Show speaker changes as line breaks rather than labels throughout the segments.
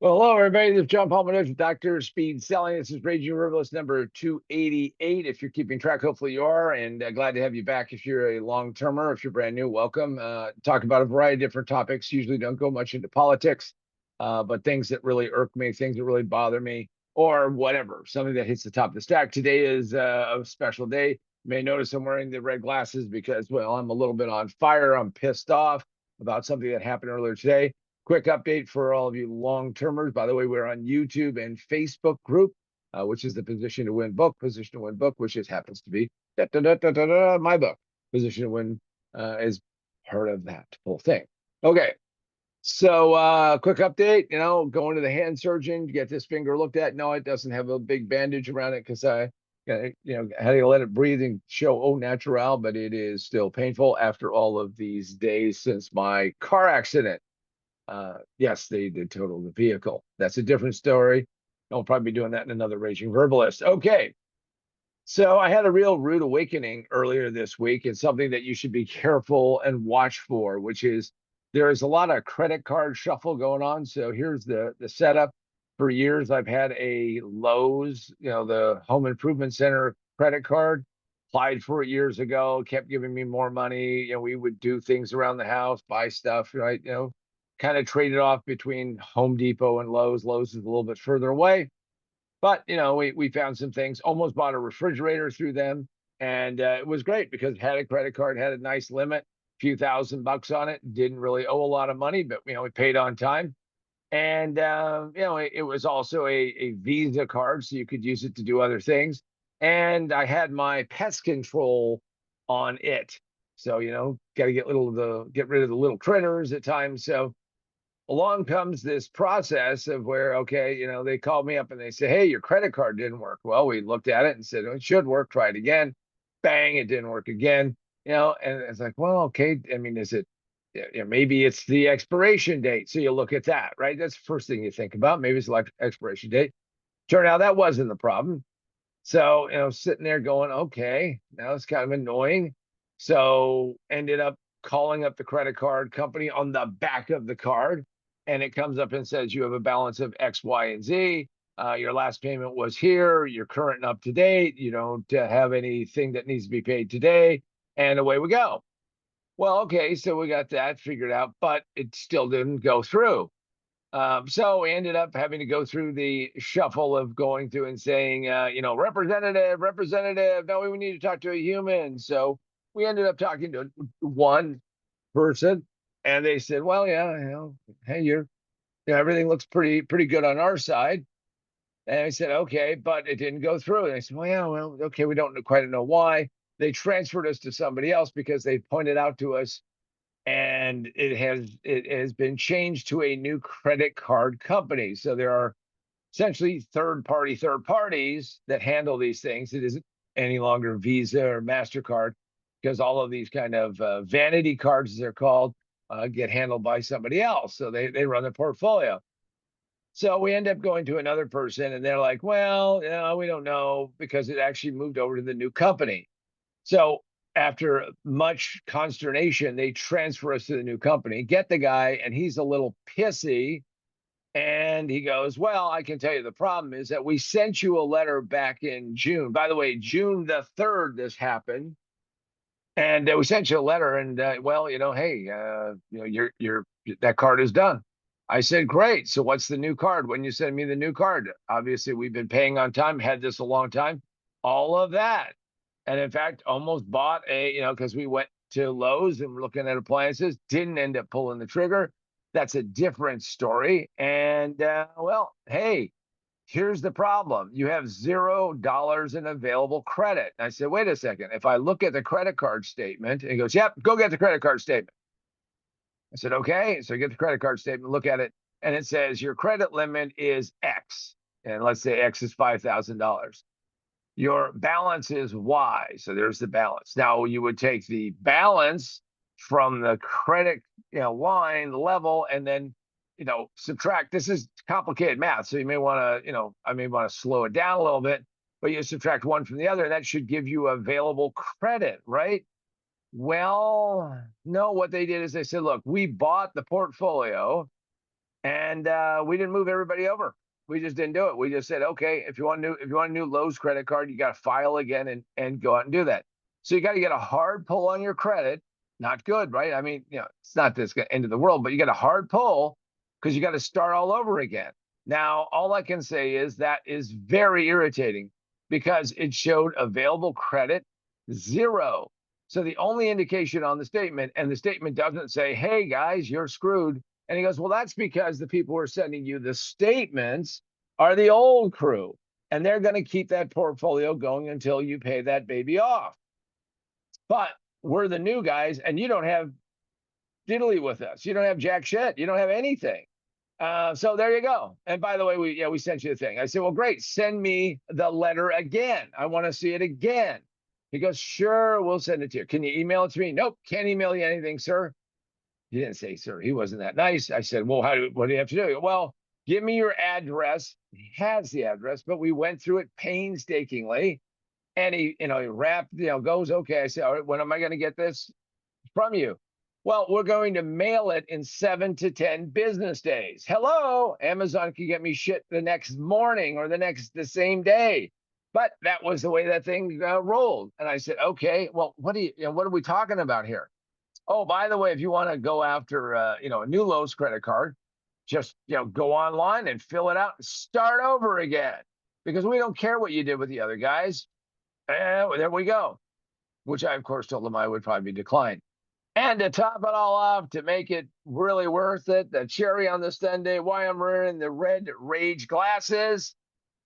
Well, hello, everybody. This is John Paul Mendocha, Dr. Speed Selling. This is Raging Verbalist number 288. If you're keeping track, hopefully you are, and glad to have you back. If you're a long-termer, if you're brand new, welcome. Talk about a variety of different topics. Usually don't go much into politics, but things that really irk me, things that really bother me, or whatever, something that hits the top of the stack. Today is a special day. You may notice I'm wearing the red glasses because, well, I'm a little bit on fire. I'm pissed off about something that happened earlier today. Quick update for all of you long-termers. By the way, we're on YouTube and Facebook group, which is the Position to Win book, which just happens to be my book. Position to Win is part of that whole thing. Okay, so quick update, going to the hand surgeon to get this finger looked at. No, it doesn't have a big bandage around it because I had to let it breathe and show au natural, but it is still painful after all of these days since my car accident. Yes, they did total the vehicle. That's a different story. I'll probably be doing that in another Raging Verbalist. Okay. So I had a real rude awakening earlier this week. It's something that you should be careful and watch for, which is there is a lot of credit card shuffle going on. So here's the setup. For years, I've had a Lowe's, the home improvement center credit card. Applied for it years ago, kept giving me more money. We would do things around the house, buy stuff, right? Kind of traded off between Home Depot and Lowe's. Lowe's is a little bit further away, but we found some things. Almost bought a refrigerator through them, and it was great because it had a credit card, had a nice limit, a few $1,000 on it. Didn't really owe a lot of money, but we paid on time. And it was also a Visa card, so you could use it to do other things. And I had my pest control on it, so got to get rid of the little critters at times. So along comes this process of where, okay, they called me up and they say, hey, your credit card didn't work. Well, we looked at it and said, oh, it should work. Try it again. Bang, it didn't work again. And it's like, well, okay. I mean, is it, maybe it's the expiration date. So you look at that, right? That's the first thing you think about. Maybe it's like expiration date. Turned out that wasn't the problem. So, sitting there going, okay, now it's kind of annoying. So ended up calling up the credit card company on the back of the card, and it comes up and says you have a balance of X, Y, and Z. Your last payment was here. You're current and up to date. You don't have anything that needs to be paid today, and away we go. Well, okay, so we got that figured out, but it still didn't go through. So we ended up having to go through the shuffle of going through and saying, representative, no, we need to talk to a human. So we ended up talking to one person, and they said, well, yeah, hey, everything looks pretty good on our side. And I said, okay, but it didn't go through. And I said, well, yeah, well, okay, we don't quite know why. They transferred us to somebody else because they pointed out to us, and it has been changed to a new credit card company. So there are essentially third parties that handle these things. It isn't any longer Visa or MasterCard, because all of these kind of vanity cards, as they're called, get handled by somebody else. So they run the portfolio. So we end up going to another person, and they're like, well, we don't know because it actually moved over to the new company. So after much consternation, they transfer us to the new company, get the guy, and he's a little pissy. And he goes, well, I can tell you the problem is that we sent you a letter back in June. By the way, June the 3rd, this happened. And we sent you a letter, and well, hey, your that card is done. I said, great. So what's the new card? When you send me the new card? Obviously, we've been paying on time, had this a long time, all of that. And in fact, almost bought because we went to Lowe's and we're looking at appliances, didn't end up pulling the trigger. That's a different story. And well, hey, here's the problem. You have $0 in available credit. And I said, wait a second. If I look at the credit card statement, and he goes, yep, go get the credit card statement. I said, okay. So I get the credit card statement, look at it, and it says your credit limit is X. And let's say X is $5,000. Your balance is Y. So there's the balance. Now you would take the balance from the credit line level, and then subtract. This is complicated math, so you may want to, I may want to slow it down a little bit, but you subtract one from the other, and that should give you available credit, right? Well, no, what they did is they said, look, we bought the portfolio, And we didn't move everybody over. We just didn't do it. We just said, okay, if you want a new Lowe's credit card, you got to file again and go out and do that. So you got to get a hard pull on your credit. Not good, right? I mean, it's not this end of the world, but you got a hard pull because you got to start all over again. Now, all I can say is that is very irritating because it showed available credit 0. So the only indication on the statement, and the statement doesn't say, hey guys, you're screwed. And he goes, well, that's because the people who are sending you the statements are the old crew, and they're going to keep that portfolio going until you pay that baby off. But we're the new guys, and you don't have diddly with us. You don't have jack shit. You don't have anything. So there you go. And by the way, we sent you the thing. I said, well, great. Send me the letter again. I want to see it again. He goes, sure, we'll send it to you. Can you email it to me? Nope, can't email you anything, sir. He didn't say, sir. He wasn't that nice. I said, well, what do you have to do? Well, give me your address. He has the address, but we went through it painstakingly. And he wrapped, goes, okay. I said, all right, when am I going to get this from you? Well, we're going to mail it in 7 to 10 business days. Hello, Amazon can get me shit the next morning or the same day. But that was the way that thing rolled. And I said, okay, well, what are we talking about here? Oh, by the way, if you want to go after, a new Lowe's credit card, just, go online and fill it out and start over again because we don't care what you did with the other guys. There we go, which I, of course, told them I would probably decline. And to top it all off, to make it really worth it, the cherry on the sundae, why I'm wearing the red Rage glasses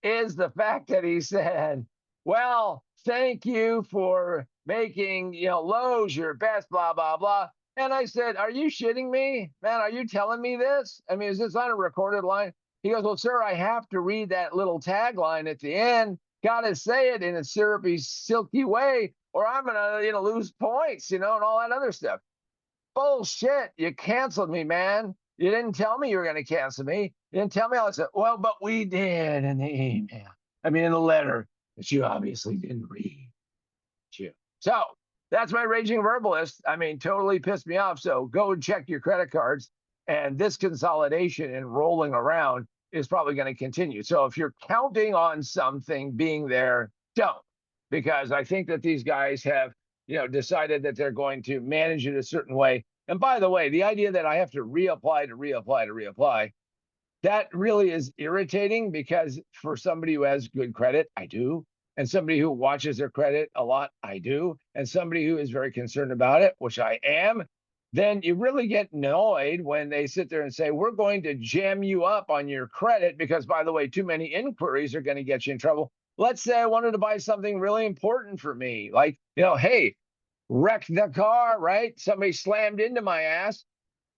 is the fact that he said, well, thank you for making, Lowe's your best, blah, blah, blah. And I said, are you shitting me? Man, are you telling me this? I mean, is this on a recorded line? He goes, well, sir, I have to read that little tagline at the end. Got to say it in a syrupy, silky way, or I'm going to, lose points, and all that other stuff. Bullshit. You canceled me, man. You didn't tell me you were going to cancel me. You didn't tell me all this stuff. Well, but we did in the email. I mean, in the letter that you obviously didn't read. So that's my raging verbalist. I mean, totally pissed me off. So go and check your credit cards. And this consolidation and rolling around is probably going to continue. So if you're counting on something being there, don't. Because I think that these guys have decided that they're going to manage it a certain way. And by the way, the idea that I have to reapply, that really is irritating because for somebody who has good credit, I do. And somebody who watches their credit a lot, I do. And somebody who is very concerned about it, which I am, then you really get annoyed when they sit there and say, we're going to jam you up on your credit because, by the way, too many inquiries are going to get you in trouble. Let's say I wanted to buy something really important for me, like, hey, wrecked the car, right? Somebody slammed into my ass,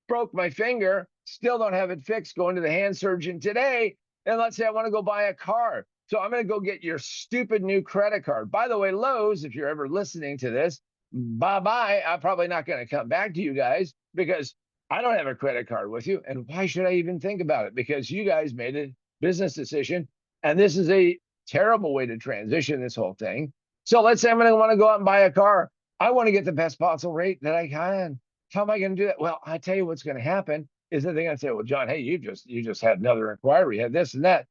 broke my finger, still don't have it fixed, going to the hand surgeon today. And let's say I want to go buy a car. So I'm going to go get your stupid new credit card. By the way, Lowe's, if you're ever listening to this, bye-bye. I'm probably not going to come back to you guys because I don't have a credit card with you. And why should I even think about it? Because you guys made a business decision. And this is a terrible way to transition this whole thing. So let's say I'm going to want to go out and buy a car. I want to get the best possible rate that I can. How am I going to do that? Well, I tell you what's going to happen is that they're going to say, well, John, hey, you just had another inquiry, had this and that.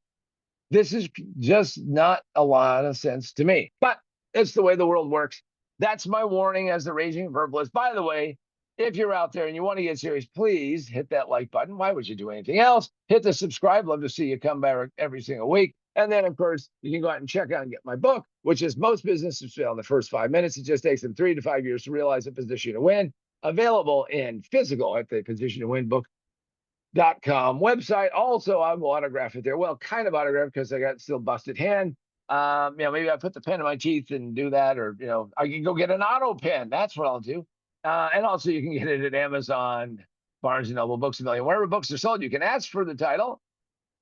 This is just not a lot of sense to me, but it's the way the world works. That's my warning as the raging verbalist. By the way, if you're out there and you want to get serious, please hit that like button. Why would you do anything else? Hit the subscribe. Love to see you come back every single week. And then, of course, you can go out and check out and get my book, which is Most Businesses Fail in the First 5 Minutes. It just takes them 3 to 5 years to realize a position to win. Available in physical at the Position to Win book.com website. Also, I will autograph it there. Well, kind of autograph because I got still busted hand. Maybe I put the pen in my teeth and do that, or I can go get an auto pen. That's what I'll do. And also, you can get it at Amazon, Barnes and Noble, Books a Million, wherever books are sold. You can ask for the title,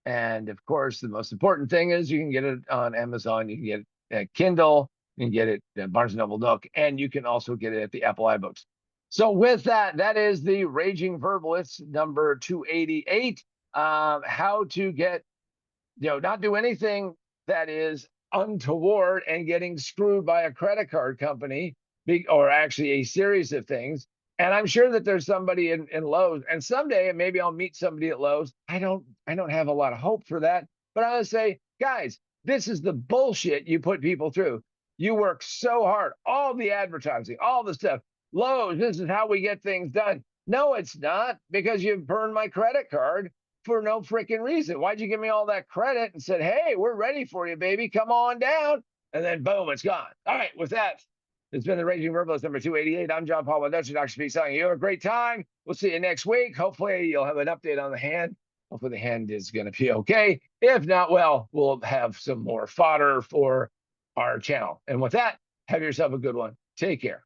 and of course, the most important thing is you can get it on Amazon. You can get it at Kindle. You can get it at Barnes and Noble Nook, and you can also get it at the Apple iBooks. So with that, that is the Raging Verbalist number 288. How to get, not do anything that is untoward and getting screwed by a credit card company, or actually a series of things, And I'm sure that there's somebody in Lowe's, and someday maybe I'll meet somebody at Lowe's. I don't have a lot of hope for that, but I would say, guys, this is the bullshit you put people through. You work so hard, all the advertising, all the stuff. Lowe's, this is how we get things done. No, it's not, because you've burned my credit card for no freaking reason. Why'd you give me all that credit and said, hey, we're ready for you, baby. Come on down. And then boom, it's gone. All right, with that, it's been the Raging Verbalist number 288. I'm John Paul Mendocha, Dr. Speed Selling. You have a great time. We'll see you next week. Hopefully, you'll have an update on the hand. Hopefully, the hand is going to be okay. If not, well, we'll have some more fodder for our channel. And with that, have yourself a good one. Take care.